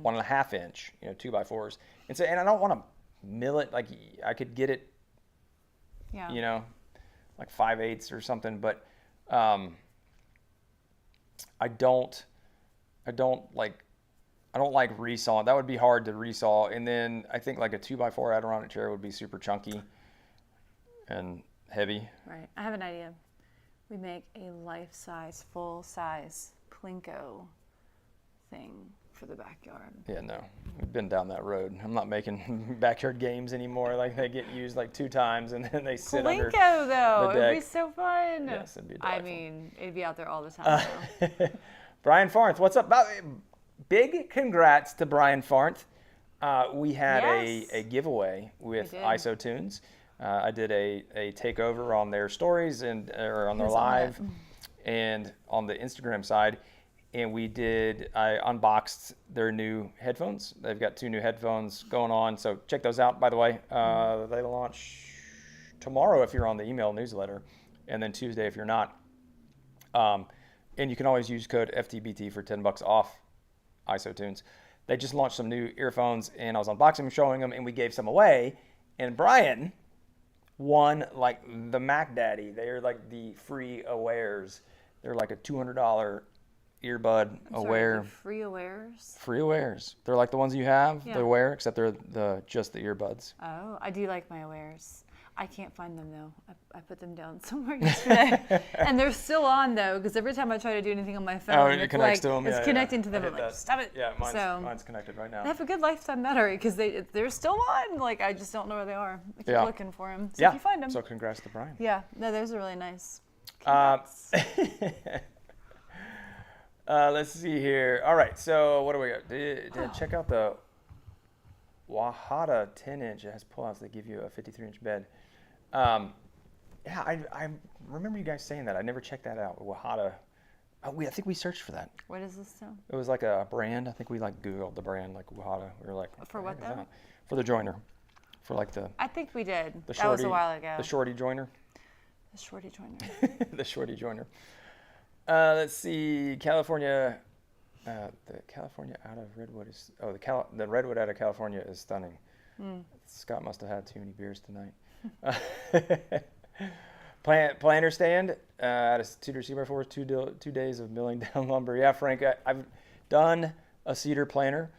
[SPEAKER 1] 1.5 inch, 2x4s. And I don't want to mill it. Like I could get it, like 5/8 or something, but I don't like resaw. That would be hard to resaw. And then I think like a 2x4 Adirondack chair would be super chunky and heavy.
[SPEAKER 2] Right. I have an idea. We make a life-size, full-size Plinko thing for the backyard.
[SPEAKER 1] Yeah, no. We've been down that road. I'm not making backyard games anymore. Like they get used like 2 times and then they sit under
[SPEAKER 2] Plinko, though.
[SPEAKER 1] the deck.
[SPEAKER 2] It'd be so fun.
[SPEAKER 1] Yes, it'd be delightful.
[SPEAKER 2] I mean, it'd be out there all the time.
[SPEAKER 1] Brian Farnth, what's up? Big congrats to Brian Farnth. We had a giveaway with ISO Tunes. I did a takeover on their stories or on their live and on the Instagram side. And I unboxed their new headphones. They've got 2 new headphones going on. So check those out, by the way. They launch tomorrow if you're on the email newsletter, and then Tuesday if you're not. And you can always use code FTBT for $10 off ISO Tunes. They just launched some new earphones, and I was unboxing them, showing them, and we gave some away. And Brian won like the Mac Daddy. They are like the free Awares. They're like a $200 earbud Aware.
[SPEAKER 2] Free Awares?
[SPEAKER 1] Free Awares. They're like the ones you have, the Aware, except they're just the earbuds.
[SPEAKER 2] Oh, I do like my Awares. I can't find them though. I put them down somewhere yesterday, and they're still on though. Because every time I try to do anything on my phone,
[SPEAKER 1] it connects to them.
[SPEAKER 2] It's connecting to them. I'm like, stop it.
[SPEAKER 1] Yeah, mine's connected right now.
[SPEAKER 2] They have a good lifetime battery because they're still on. Like I just don't know where they are. I keep looking for them. So if you find them.
[SPEAKER 1] So congrats to Brian.
[SPEAKER 2] Yeah, no, those are really nice.
[SPEAKER 1] Let's see here. All right, so what do we got? Did check out the Wahada 10-inch. It has pullouts that give you a 53-inch bed. I remember you guys saying that. I never checked that out. Wahada. I think we searched for that.
[SPEAKER 2] What is this now?
[SPEAKER 1] It was like a brand. I think we like Googled the brand, like Wahada. We were like,
[SPEAKER 2] for what though?
[SPEAKER 1] For the joiner. For like the.
[SPEAKER 2] I think we did.
[SPEAKER 1] That
[SPEAKER 2] was a while ago.
[SPEAKER 1] The shorty joiner.
[SPEAKER 2] The shorty joiner.
[SPEAKER 1] The shorty joiner. Let's see. California. The California out of Redwood is. Oh, the Redwood out of California is stunning. Scott must have had too many beers tonight. Planter stand at a cedar 2x4, 2 days of milling down lumber. Yeah, Frank, I've done a cedar planter,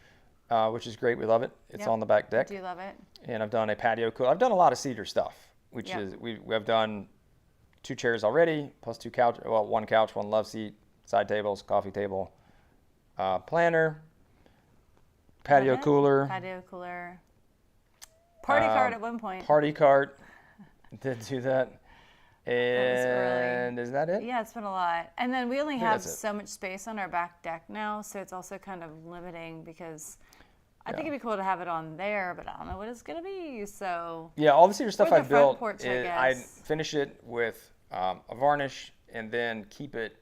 [SPEAKER 1] which is great. We love it. It's on the back deck.
[SPEAKER 2] I do love it.
[SPEAKER 1] And I've done a patio cooler. I've done a lot of cedar stuff, which is we have done 2 chairs already, plus 2 couch. Well, 1 couch, 1 love seat, side tables, coffee table, planter, patio cooler.
[SPEAKER 2] Patio cooler. Party cart at one point.
[SPEAKER 1] Party cart. Did do that. And is that it?
[SPEAKER 2] Yeah, it's been a lot. And then we only have
[SPEAKER 1] that's it.
[SPEAKER 2] so much space on our back deck now, so it's also kind of limiting because I think it'd be cool to have it on there, but I don't know what it's going to be. So
[SPEAKER 1] yeah, all the cedar stuff
[SPEAKER 2] the
[SPEAKER 1] I built,
[SPEAKER 2] front porch,
[SPEAKER 1] I finish it with a varnish and then keep it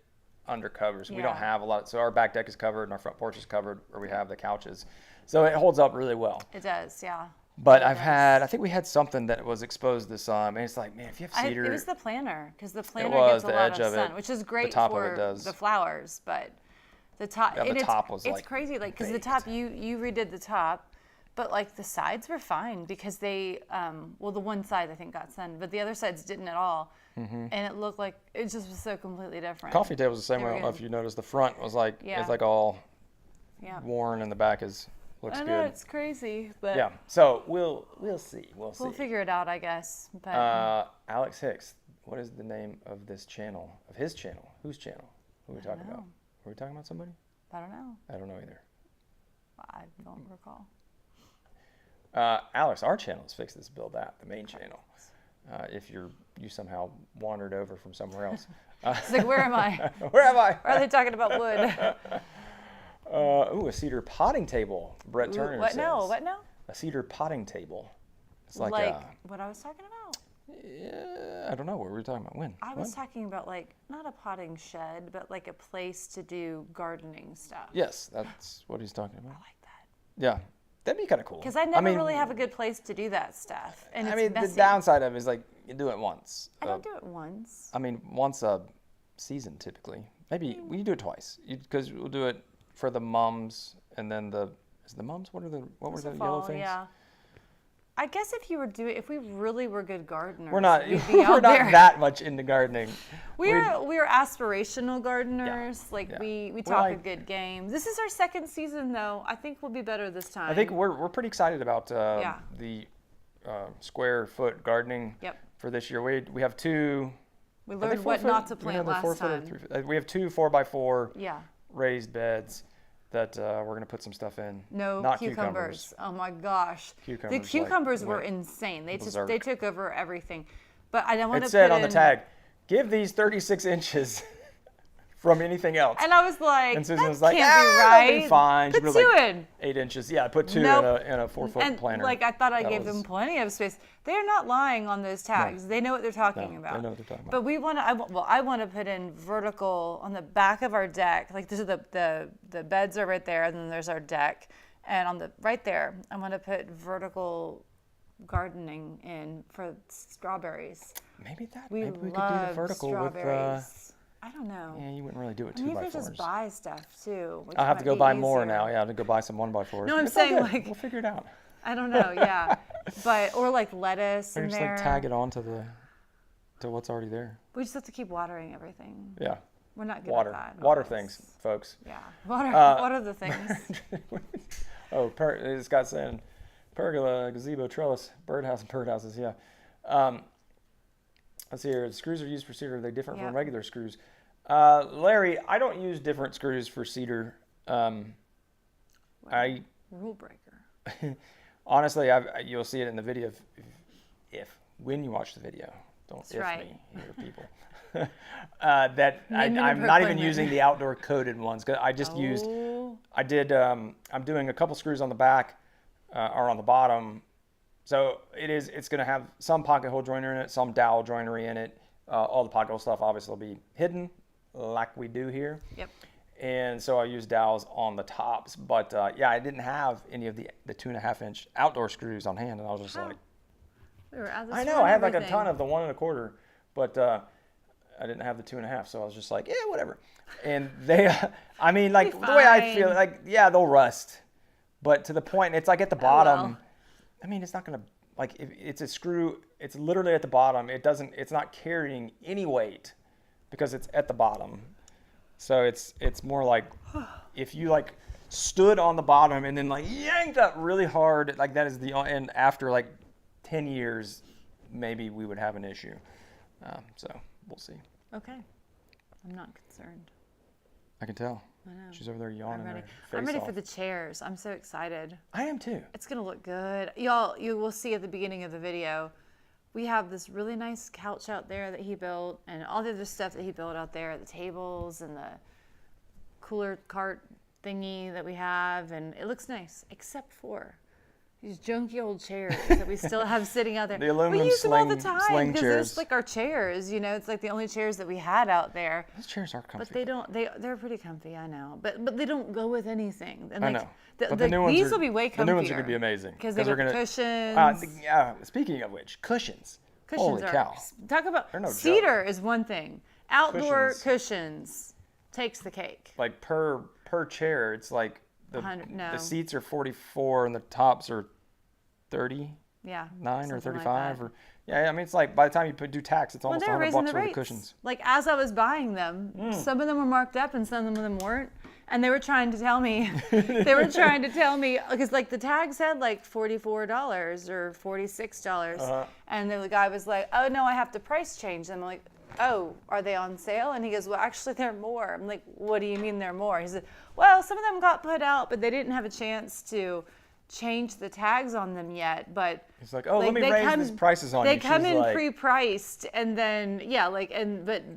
[SPEAKER 1] under covers. We don't have a lot, so our back deck is covered and our front porch is covered where we have the couches. So it holds up really well.
[SPEAKER 2] It does, yeah.
[SPEAKER 1] But I think we had something that was exposed this and it's like, man, if you have cedar.
[SPEAKER 2] It was the planter, because the planter gets a
[SPEAKER 1] was, the
[SPEAKER 2] lot
[SPEAKER 1] edge
[SPEAKER 2] of
[SPEAKER 1] of
[SPEAKER 2] sun,
[SPEAKER 1] it.
[SPEAKER 2] which is great
[SPEAKER 1] The top of
[SPEAKER 2] for
[SPEAKER 1] it does.
[SPEAKER 2] the flowers, but the top,
[SPEAKER 1] Yeah, the top was
[SPEAKER 2] it's
[SPEAKER 1] like
[SPEAKER 2] crazy, like, because the
[SPEAKER 1] baked.
[SPEAKER 2] top, you redid the top, but like the sides were fine because they, well, the one side I think got sun, but the other sides didn't at all. And it looked like it just was so completely different.
[SPEAKER 1] Coffee table was the same
[SPEAKER 2] They
[SPEAKER 1] way.
[SPEAKER 2] were
[SPEAKER 1] I don't know
[SPEAKER 2] good.
[SPEAKER 1] if you noticed. The front was like
[SPEAKER 2] Yeah.
[SPEAKER 1] it's like all
[SPEAKER 2] Yeah.
[SPEAKER 1] worn, and the back looks
[SPEAKER 2] I
[SPEAKER 1] good.
[SPEAKER 2] know, it's crazy, but
[SPEAKER 1] Yeah. So we'll see. We'll
[SPEAKER 2] we'll
[SPEAKER 1] see.
[SPEAKER 2] figure it out, I guess. But
[SPEAKER 1] Alex Hicks. What is the name of this channel? Of his channel? Whose channel? Who are we talking about? Were we talking about somebody?
[SPEAKER 2] I don't know.
[SPEAKER 1] I don't know either.
[SPEAKER 2] I don't recall.
[SPEAKER 1] Alex, our channel is Fix This Build That, the main channel. If you somehow wandered over from somewhere else.
[SPEAKER 2] It's like, where am I?
[SPEAKER 1] Where am I?
[SPEAKER 2] Or are they talking about wood?
[SPEAKER 1] A cedar potting table. Brett Turner
[SPEAKER 2] What
[SPEAKER 1] says.
[SPEAKER 2] now? What now?
[SPEAKER 1] A cedar potting table. It's like,
[SPEAKER 2] what I was talking about?
[SPEAKER 1] I don't know. What were we talking about? When?
[SPEAKER 2] I was talking about like not a potting shed, but like a place to do gardening stuff.
[SPEAKER 1] Yes, that's what he's talking about.
[SPEAKER 2] I like that.
[SPEAKER 1] Yeah, that'd be kind of cool.
[SPEAKER 2] Because I never really have a good place to do that stuff, and it's messy.
[SPEAKER 1] the downside of it is like you do it once.
[SPEAKER 2] I don't do it once.
[SPEAKER 1] I mean, once a season typically. Maybe we do it twice because we'll do it for the mums and then the mums. What were the yellow things?
[SPEAKER 2] Yeah. I guess if we really were good gardeners,
[SPEAKER 1] We're not.
[SPEAKER 2] we'd be
[SPEAKER 1] We're
[SPEAKER 2] out
[SPEAKER 1] not
[SPEAKER 2] there.
[SPEAKER 1] that much into gardening.
[SPEAKER 2] We're aspirational gardeners.
[SPEAKER 1] Yeah.
[SPEAKER 2] Like
[SPEAKER 1] Yeah.
[SPEAKER 2] we talk a good game. This is our second season though. I think we'll be better this time.
[SPEAKER 1] I think we're pretty excited about the square foot gardening for this year. We have 2.
[SPEAKER 2] We learned what not to plant last time.
[SPEAKER 1] We have 2 4x4
[SPEAKER 2] Yeah.
[SPEAKER 1] raised beds that we're going to put some stuff in.
[SPEAKER 2] No
[SPEAKER 1] Not
[SPEAKER 2] cucumbers. Oh my gosh.
[SPEAKER 1] Cucumbers,
[SPEAKER 2] The
[SPEAKER 1] like,
[SPEAKER 2] cucumbers were
[SPEAKER 1] went
[SPEAKER 2] insane. They
[SPEAKER 1] berserk.
[SPEAKER 2] took over everything. But I don't want to
[SPEAKER 1] It said
[SPEAKER 2] put
[SPEAKER 1] on the tag, give these 36 inches from anything else.
[SPEAKER 2] And I was like,
[SPEAKER 1] And Susan
[SPEAKER 2] that
[SPEAKER 1] was like,
[SPEAKER 2] can't be right.
[SPEAKER 1] It'll be fine. She
[SPEAKER 2] Put
[SPEAKER 1] put
[SPEAKER 2] 2
[SPEAKER 1] like
[SPEAKER 2] in.
[SPEAKER 1] 8 inches. Yeah, I put 2
[SPEAKER 2] Nope.
[SPEAKER 1] in a 4-foot
[SPEAKER 2] And
[SPEAKER 1] planter.
[SPEAKER 2] like I thought I
[SPEAKER 1] That
[SPEAKER 2] gave them plenty of space. They're not lying on those tags. They know what they're talking about.
[SPEAKER 1] They know what they're talking about.
[SPEAKER 2] But we want to. I want to put in vertical on the back of our deck. Like this is the beds are right there, and then there's our deck, and on the right there, I want to put vertical gardening in for strawberries.
[SPEAKER 1] Maybe
[SPEAKER 2] We
[SPEAKER 1] we could do the
[SPEAKER 2] love
[SPEAKER 1] vertical with.
[SPEAKER 2] strawberries. I don't know.
[SPEAKER 1] Yeah, you wouldn't really do it
[SPEAKER 2] I mean,
[SPEAKER 1] 2x4s.
[SPEAKER 2] you could just buy stuff too. which
[SPEAKER 1] I'll have
[SPEAKER 2] might
[SPEAKER 1] to go
[SPEAKER 2] be
[SPEAKER 1] buy more
[SPEAKER 2] easier.
[SPEAKER 1] now. Yeah, I have to go buy some 1x4s.
[SPEAKER 2] No, I'm
[SPEAKER 1] It's all
[SPEAKER 2] saying,
[SPEAKER 1] good.
[SPEAKER 2] like-
[SPEAKER 1] we'll figure it out.
[SPEAKER 2] I don't know. Yeah, but or like lettuce
[SPEAKER 1] Or
[SPEAKER 2] in
[SPEAKER 1] just
[SPEAKER 2] there.
[SPEAKER 1] like tag it on to what's already there.
[SPEAKER 2] We just have to keep watering everything.
[SPEAKER 1] Yeah.
[SPEAKER 2] We're not good
[SPEAKER 1] Water.
[SPEAKER 2] at that.
[SPEAKER 1] Water
[SPEAKER 2] always.
[SPEAKER 1] things, folks.
[SPEAKER 2] Yeah. Water the things.
[SPEAKER 1] Oh, this guy's saying pergola, gazebo, trellis, birdhouse, and birdhouses. Yeah. Let's see here. The screws are used for cedar. Are they different from regular screws? Larry, I don't use different screws for cedar.
[SPEAKER 2] Rule breaker.
[SPEAKER 1] Honestly, you'll see it in the video when you watch the video. Don't
[SPEAKER 2] That's
[SPEAKER 1] if
[SPEAKER 2] right.
[SPEAKER 1] me, here, people. That I'm not even using the outdoor coated ones. 'Cause I just used. I did. I'm doing a couple screws on the back or on the bottom. So it's going to have some pocket hole joiner in it, some dowel joinery in it. All the pocket hole stuff obviously will be hidden, like we do here.
[SPEAKER 2] Yep.
[SPEAKER 1] And so I used dowels on the tops, but I didn't have any of the 2.5-inch outdoor screws on hand, and I was just like,
[SPEAKER 2] We were out
[SPEAKER 1] I know I had like a ton of the 1 1/4, but I didn't have the 2.5, so I was just like, yeah, whatever. And they, I mean, like the way I feel, like they'll rust, but to the point, it's like at the bottom.
[SPEAKER 2] well.
[SPEAKER 1] I mean, it's not gonna like if it's a screw, it's literally at the bottom. It's not carrying any weight because it's at the bottom. So it's more like if you like stood on the bottom and then like yanked up really hard, like that is and after like 10 years, maybe we would have an issue. So we'll see.
[SPEAKER 2] Okay. I'm not concerned.
[SPEAKER 1] I can tell.
[SPEAKER 2] I know.
[SPEAKER 1] She's over there yawning.
[SPEAKER 2] I'm ready for the chairs. I'm so excited.
[SPEAKER 1] I am too.
[SPEAKER 2] It's going to look good. Y'all, you will see at the beginning of the video, we have this really nice couch out there that he built and all the other stuff that he built out there, the tables and the cooler cart thingy that we have. And it looks nice, except for these junky old chairs that we still have sitting out there.
[SPEAKER 1] The aluminum
[SPEAKER 2] we use them all the
[SPEAKER 1] sling
[SPEAKER 2] time because
[SPEAKER 1] chairs.
[SPEAKER 2] it's like our chairs, you know. It's like the only chairs that we had out there.
[SPEAKER 1] Those chairs are comfy.
[SPEAKER 2] But they don't. They're pretty comfy, I know. But they don't go with anything. And
[SPEAKER 1] I
[SPEAKER 2] like,
[SPEAKER 1] know. But the new ones
[SPEAKER 2] these will be way comfier.
[SPEAKER 1] The new ones are going to be amazing.
[SPEAKER 2] Because they have cushions.
[SPEAKER 1] Speaking of which, cushions.
[SPEAKER 2] Cushions
[SPEAKER 1] Holy
[SPEAKER 2] are.
[SPEAKER 1] cow.
[SPEAKER 2] Talk about
[SPEAKER 1] no
[SPEAKER 2] cedar is one thing. Outdoor cushions takes the cake.
[SPEAKER 1] Like per chair, it's like the seats are 44 and the tops are 30.
[SPEAKER 2] Yeah.
[SPEAKER 1] 9 or 35 or I mean it's like by the time you do tax, it's almost $100 for the cushions.
[SPEAKER 2] Like as I was buying them, some of them were marked up and some of them weren't. And they were trying to tell me, because like the tag said like $44 or $46. And then the guy was like, oh no, I have to price change them. I'm like, oh, are they on sale? And he goes, well, actually they're more. I'm like, what do you mean they're more? He said, well, some of them got put out, but they didn't have a chance to change the tags on them yet. But
[SPEAKER 1] he's like, oh, let me raise these prices on you.
[SPEAKER 2] They come in pre-priced, and then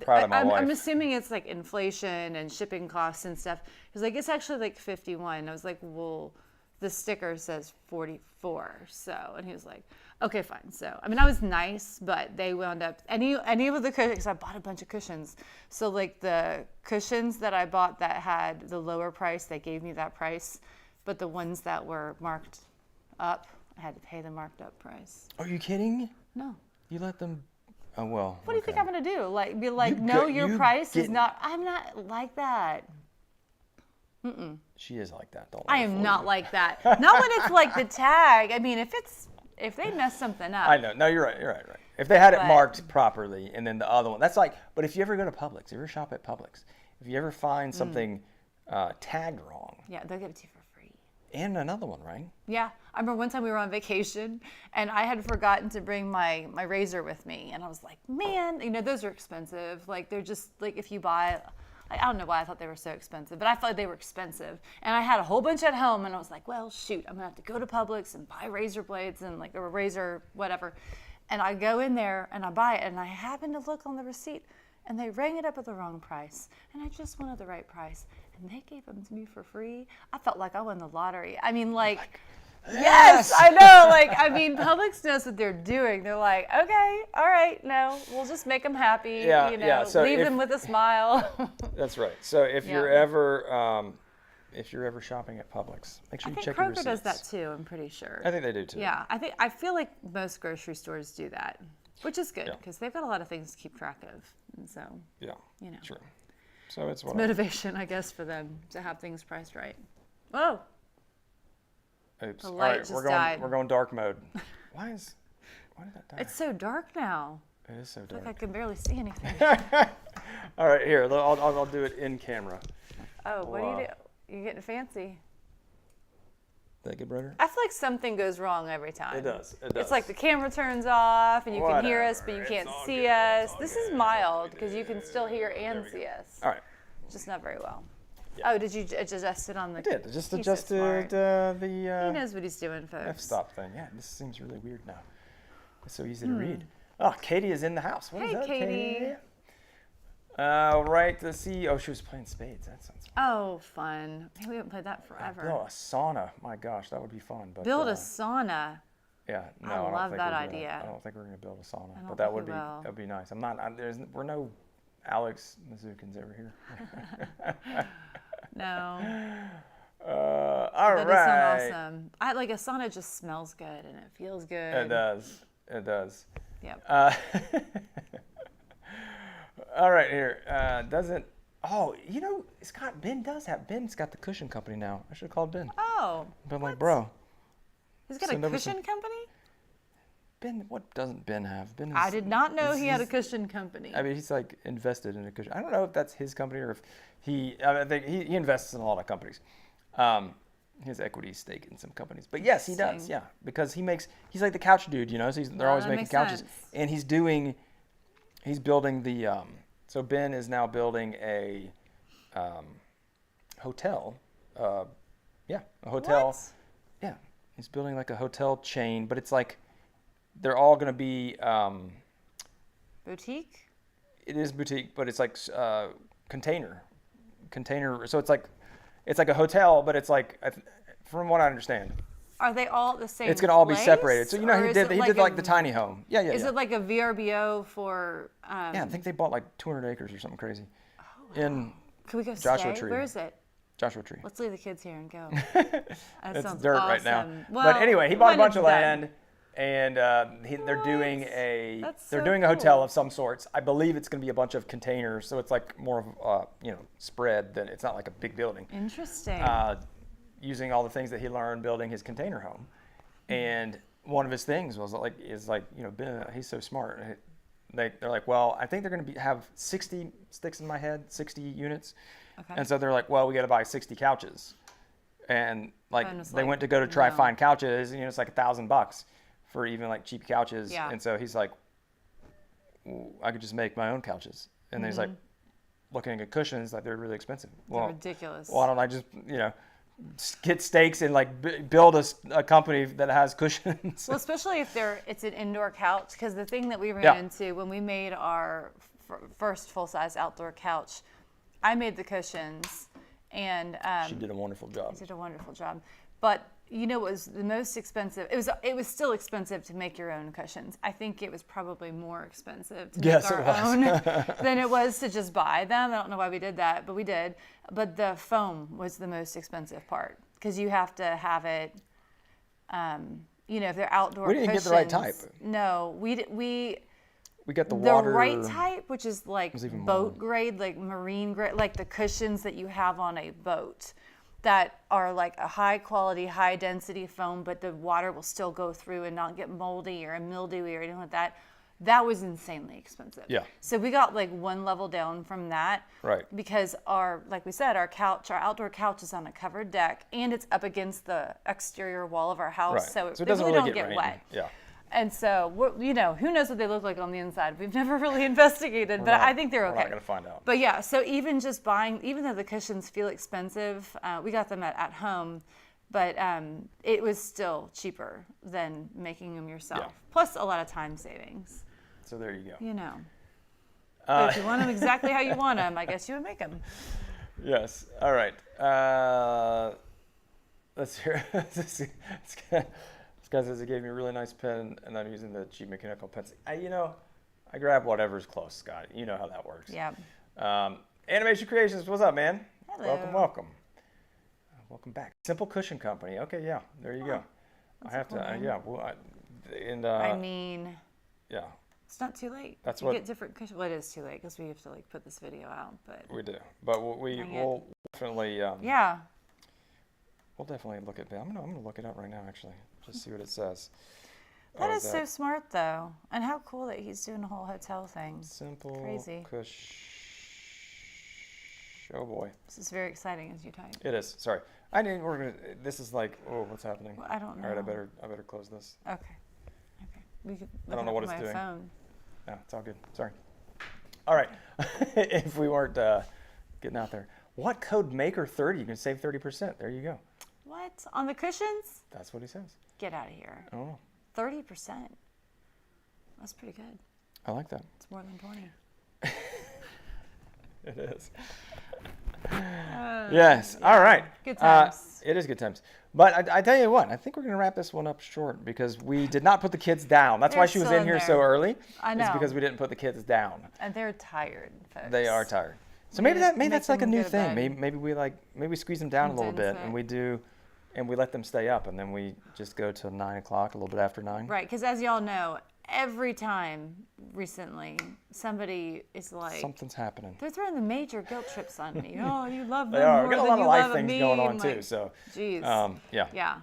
[SPEAKER 2] I'm assuming it's like inflation and shipping costs and stuff. He's like, it's actually like 51. I was like, well, the sticker says 44. So, and he was like, okay, fine. So, I mean, I was nice, but they wound up any of the cushions. I bought a bunch of cushions. So, like the cushions that I bought that had the lower price, they gave me that price. But the ones that were marked up, I had to pay the marked up price.
[SPEAKER 1] Are you kidding?
[SPEAKER 2] No.
[SPEAKER 1] You let them. Oh well.
[SPEAKER 2] What do you think I'm gonna do? Like be like, your price is not. I'm not like that. Mm-mm.
[SPEAKER 1] She is like that. Don't
[SPEAKER 2] I am not like that. Not when it's like the tag. I mean, if they mess something up.
[SPEAKER 1] I know. No, you're right. Right. If they had it marked properly, and then the other one, that's like. But if you ever go to Publix, if you ever shop at Publix, if you ever find something tagged wrong.
[SPEAKER 2] Yeah, they'll give it to you for.
[SPEAKER 1] And another one, right?
[SPEAKER 2] Yeah. I remember one time we were on vacation and I had forgotten to bring my razor with me. And I was like, man, those are expensive. Like, they're just, like, if you buy, I don't know why I thought they were so expensive, but I thought they were expensive. And I had a whole bunch at home and I was like, well, shoot, I'm going to have to go to Publix and buy razor blades and, like, or razor, whatever. And I go in there and I buy it and I happen to look on the receipt and they rang it up at the wrong price. And I just wanted the right price. And they gave them to me for free. I felt like I won the lottery. I mean, like yes, I know. Like, I mean, Publix knows what they're doing. They're like, okay, all right, no, we'll just make them happy. So leave them with a smile.
[SPEAKER 1] That's right. So if you're ever shopping at Publix, make sure you check your receipts.
[SPEAKER 2] I think Kroger does that too. I'm pretty sure.
[SPEAKER 1] I think they do too.
[SPEAKER 2] Yeah, I feel like most grocery stores do that, which is good because they've got a lot of things to keep track of, and so
[SPEAKER 1] true. So it's
[SPEAKER 2] motivation, I guess, for them to have things priced right. Whoa.
[SPEAKER 1] Oops.
[SPEAKER 2] The light just died.
[SPEAKER 1] We're going dark mode. Why did that die?
[SPEAKER 2] It's so dark now.
[SPEAKER 1] It is so dark.
[SPEAKER 2] Like I can barely see anything.
[SPEAKER 1] All right, here. I'll do it in camera.
[SPEAKER 2] Oh, what do you do? You're getting fancy.
[SPEAKER 1] Did that get brighter?
[SPEAKER 2] I feel like something goes wrong every time.
[SPEAKER 1] It does.
[SPEAKER 2] It's like the camera turns off and you can hear us, but you can't see us. This is mild because you can still hear and see us.
[SPEAKER 1] All right.
[SPEAKER 2] Just not very well. Yeah. Oh, did you adjust it on the?
[SPEAKER 1] I did. Just adjusted the.
[SPEAKER 2] He knows what he's doing, folks.
[SPEAKER 1] F-stop thing. Yeah, this seems really weird now. It's so easy to read. Oh, Katie is in the house. What is up,
[SPEAKER 2] Katie?
[SPEAKER 1] Right. Let's see. Oh, she was playing spades. That sounds fun.
[SPEAKER 2] Oh, fun. We haven't played that forever.
[SPEAKER 1] Oh, a sauna. My gosh, that would be fun. But,
[SPEAKER 2] build a sauna.
[SPEAKER 1] Yeah, no,
[SPEAKER 2] I love that idea.
[SPEAKER 1] I don't think we're gonna build a sauna, but that would be nice. We're no Alex Mazukins over here.
[SPEAKER 2] No.
[SPEAKER 1] All right.
[SPEAKER 2] That does sound awesome. A sauna just smells good and it feels good.
[SPEAKER 1] It does. It does.
[SPEAKER 2] Yep.
[SPEAKER 1] All right, here. Ben's got the cushion company now. I should have called Ben.
[SPEAKER 2] Oh.
[SPEAKER 1] Been like, bro.
[SPEAKER 2] He's got a cushion company?
[SPEAKER 1] Ben, what doesn't Ben have? Ben is,
[SPEAKER 2] I did not know he had a cushion company.
[SPEAKER 1] I mean, he's like invested in a cushion. I don't know if that's his company or if I think he invests in a lot of companies. He has equity stake in some companies. But yes, he does, yeah. Because he's like the couch dude, so they're always making couches.
[SPEAKER 2] Sense.
[SPEAKER 1] And he's building the, so Ben is now building a hotel. A hotel.
[SPEAKER 2] What?
[SPEAKER 1] Yeah, he's building like a hotel chain, but it's like, they're all going to be...
[SPEAKER 2] Boutique?
[SPEAKER 1] It is boutique, but it's like container. So it's like a hotel, but it's like, from what I understand,
[SPEAKER 2] Are they all the same?
[SPEAKER 1] it's gonna all be
[SPEAKER 2] place?
[SPEAKER 1] separated. So
[SPEAKER 2] Or
[SPEAKER 1] he
[SPEAKER 2] is
[SPEAKER 1] did
[SPEAKER 2] it
[SPEAKER 1] like the tiny home. Yeah.
[SPEAKER 2] Is it like a VRBO for?
[SPEAKER 1] Yeah, I think they bought like 200 acres or something crazy.
[SPEAKER 2] Oh, wow.
[SPEAKER 1] In
[SPEAKER 2] Can we go
[SPEAKER 1] Joshua
[SPEAKER 2] stay?
[SPEAKER 1] Tree.
[SPEAKER 2] Where is it?
[SPEAKER 1] Joshua Tree.
[SPEAKER 2] Let's leave the kids here and go.
[SPEAKER 1] It's
[SPEAKER 2] sounds
[SPEAKER 1] dirt
[SPEAKER 2] awesome.
[SPEAKER 1] right now.
[SPEAKER 2] Well,
[SPEAKER 1] But anyway, he bought a
[SPEAKER 2] when
[SPEAKER 1] bunch
[SPEAKER 2] it's
[SPEAKER 1] of
[SPEAKER 2] done.
[SPEAKER 1] land, and they're doing
[SPEAKER 2] That's
[SPEAKER 1] they're
[SPEAKER 2] so
[SPEAKER 1] doing a hotel
[SPEAKER 2] cool.
[SPEAKER 1] of some sorts. I believe it's going to be a bunch of containers, so it's like more of spread than it's not like a big building.
[SPEAKER 2] Interesting.
[SPEAKER 1] Using all the things that he learned building his container home, and one of his things was Ben, he's so smart. They're like, well, I think they're going to have 60 sticks in my head, 60 units.
[SPEAKER 2] Okay.
[SPEAKER 1] And so they're like, well, we got to buy 60 couches. And they went to go to try
[SPEAKER 2] no.
[SPEAKER 1] find couches, and it's like $1,000 for even like cheap couches.
[SPEAKER 2] Yeah.
[SPEAKER 1] And so he's like, I could just make my own couches. And then he's like, looking at cushions, like they're really expensive.
[SPEAKER 2] They're ridiculous.
[SPEAKER 1] Why don't I just, get stakes and like build a company that has cushions?
[SPEAKER 2] Well, especially if it's an indoor couch, because the thing that we ran
[SPEAKER 1] Yeah.
[SPEAKER 2] into when we made our first full-size outdoor couch, I made the cushions, and
[SPEAKER 1] She did a wonderful job.
[SPEAKER 2] did a wonderful job. But what was the most expensive? It was still expensive to make your own cushions. I think it was probably more expensive to make our own than it was to just buy them. I don't know why we did that, but we did. But the foam was the most expensive part, because you have to have it. If they're outdoor
[SPEAKER 1] We didn't
[SPEAKER 2] cushions.
[SPEAKER 1] get the right type.
[SPEAKER 2] No, we
[SPEAKER 1] got the
[SPEAKER 2] the
[SPEAKER 1] water.
[SPEAKER 2] right type, which is like
[SPEAKER 1] was even
[SPEAKER 2] boat grade, like marine grade, like the cushions that you have on a boat, that are like a high quality, high density foam, but the water will still go through and not get moldy or mildewy or anything like that. That was insanely expensive.
[SPEAKER 1] Yeah.
[SPEAKER 2] So we got like one level down from that.
[SPEAKER 1] Right.
[SPEAKER 2] Because like we said, our outdoor couch is on a covered deck, and it's up against the exterior wall of our house.
[SPEAKER 1] Right.
[SPEAKER 2] So,
[SPEAKER 1] So it
[SPEAKER 2] they
[SPEAKER 1] doesn't
[SPEAKER 2] really
[SPEAKER 1] really
[SPEAKER 2] don't
[SPEAKER 1] get
[SPEAKER 2] get
[SPEAKER 1] rain.
[SPEAKER 2] wet.
[SPEAKER 1] Yeah.
[SPEAKER 2] And so, who knows what they look like on the inside? We've never really investigated, but I think they're okay.
[SPEAKER 1] We're not going to find out.
[SPEAKER 2] But yeah, so even though the cushions feel expensive, we got them at home, but it was still cheaper than making them yourself.
[SPEAKER 1] Yeah.
[SPEAKER 2] Plus a lot of time savings.
[SPEAKER 1] So there you go.
[SPEAKER 2] But if you want them exactly how you want them, I guess you would make them.
[SPEAKER 1] Yes. All right. Let's hear. This guy says he gave me a really nice pen, and I'm using the cheap mechanical pencil. I grab whatever's close, Scott. You know how that works.
[SPEAKER 2] Yeah.
[SPEAKER 1] Animation Creations, what's up, man?
[SPEAKER 2] Hello.
[SPEAKER 1] Welcome. Welcome back. Simple Cushion Company. Okay, yeah. There you go. I have to. Yeah. Well, yeah.
[SPEAKER 2] It's not too late.
[SPEAKER 1] That's
[SPEAKER 2] you
[SPEAKER 1] what-
[SPEAKER 2] get different cushions. Well, it is too late because we have to put this video out. But
[SPEAKER 1] We do, but we'll definitely.
[SPEAKER 2] yeah.
[SPEAKER 1] We'll definitely look at that. I'm gonna look it up right now, actually, just see what it says.
[SPEAKER 2] That is so smart, though. And how cool that he's doing a whole hotel thing.
[SPEAKER 1] Simple.
[SPEAKER 2] Crazy.
[SPEAKER 1] Oh boy.
[SPEAKER 2] This is very exciting as you type.
[SPEAKER 1] It is. Sorry. I didn't. This is like. Oh, what's happening?
[SPEAKER 2] Well, I don't know.
[SPEAKER 1] All right. I better close this.
[SPEAKER 2] Okay. We could
[SPEAKER 1] I don't know what it's doing.
[SPEAKER 2] Phone.
[SPEAKER 1] No, it's all good. Sorry. All right. If we weren't getting out there, what code maker 30? You can save 30%. There you go.
[SPEAKER 2] What? On the cushions?
[SPEAKER 1] That's what he says.
[SPEAKER 2] Get out of here.
[SPEAKER 1] I don't know.
[SPEAKER 2] 30%. That's pretty good.
[SPEAKER 1] I like that.
[SPEAKER 2] It's more than 20.
[SPEAKER 1] It is. Yes.
[SPEAKER 2] Yeah.
[SPEAKER 1] All right.
[SPEAKER 2] Good times.
[SPEAKER 1] It is good times. But I tell you what, I think we're going to wrap this one up short because we did not put the kids down. That's why
[SPEAKER 2] They're
[SPEAKER 1] she was
[SPEAKER 2] still
[SPEAKER 1] in
[SPEAKER 2] in
[SPEAKER 1] here
[SPEAKER 2] there.
[SPEAKER 1] so early.
[SPEAKER 2] I know.
[SPEAKER 1] It's because we didn't put the kids down.
[SPEAKER 2] And they're tired, folks.
[SPEAKER 1] They are tired. So
[SPEAKER 2] Maybe
[SPEAKER 1] maybe
[SPEAKER 2] make
[SPEAKER 1] that's like a
[SPEAKER 2] them
[SPEAKER 1] new
[SPEAKER 2] go to
[SPEAKER 1] thing.
[SPEAKER 2] bed.
[SPEAKER 1] Maybe we squeeze them down a little bit
[SPEAKER 2] Condense it.
[SPEAKER 1] and we let them stay up, and then we just go to 9 o'clock, a little bit after 9.
[SPEAKER 2] Right, because as y'all know, every time recently, somebody is like,
[SPEAKER 1] Something's happening.
[SPEAKER 2] they're throwing the major guilt trips on me. Oh, you love them
[SPEAKER 1] They are.
[SPEAKER 2] more
[SPEAKER 1] We got a
[SPEAKER 2] than
[SPEAKER 1] lot
[SPEAKER 2] you
[SPEAKER 1] of life
[SPEAKER 2] love
[SPEAKER 1] things
[SPEAKER 2] me.
[SPEAKER 1] going on
[SPEAKER 2] I'm
[SPEAKER 1] too.
[SPEAKER 2] like,
[SPEAKER 1] So,
[SPEAKER 2] geez.
[SPEAKER 1] yeah,
[SPEAKER 2] Yeah.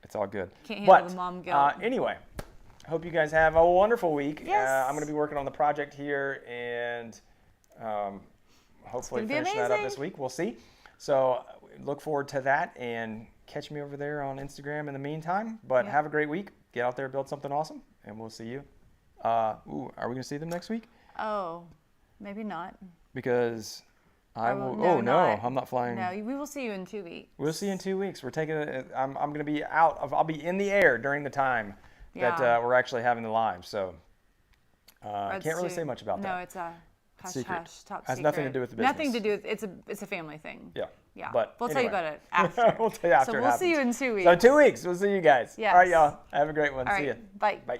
[SPEAKER 1] it's all good.
[SPEAKER 2] Can't handle
[SPEAKER 1] But
[SPEAKER 2] the mom guilt.
[SPEAKER 1] anyway, Hope you guys have a wonderful week.
[SPEAKER 2] Yes.
[SPEAKER 1] I'm going to be working on the project here and hopefully finish that up
[SPEAKER 2] amazing.
[SPEAKER 1] this week. We'll see. So look forward to that and catch me over there on Instagram in the meantime. But have a great week. Get out there, build something awesome, and we'll see you. Are we going to see them next week?
[SPEAKER 2] Oh, maybe not.
[SPEAKER 1] Because I will.
[SPEAKER 2] No, not.
[SPEAKER 1] I'm not flying.
[SPEAKER 2] No, we will see you in 2 weeks.
[SPEAKER 1] We'll see you in 2 weeks. We're taking it. I'm going to be out. I'll be in the air during the time that we're actually having the live. So I can't really say much about that.
[SPEAKER 2] No, it's a hush
[SPEAKER 1] secret.
[SPEAKER 2] hush, top
[SPEAKER 1] Has
[SPEAKER 2] secret.
[SPEAKER 1] nothing to do with the business.
[SPEAKER 2] Nothing to do with it's a family thing.
[SPEAKER 1] Yeah.
[SPEAKER 2] Yeah.
[SPEAKER 1] But
[SPEAKER 2] we'll tell you
[SPEAKER 1] anyway.
[SPEAKER 2] about it after.
[SPEAKER 1] We'll tell you after.
[SPEAKER 2] So
[SPEAKER 1] it
[SPEAKER 2] we'll see
[SPEAKER 1] happens.
[SPEAKER 2] you in 2 weeks.
[SPEAKER 1] So 2 weeks. We'll see you guys.
[SPEAKER 2] Yes.
[SPEAKER 1] All right, y'all. Have a great one.
[SPEAKER 2] All
[SPEAKER 1] See
[SPEAKER 2] right.
[SPEAKER 1] ya.
[SPEAKER 2] Bye.
[SPEAKER 1] Bye.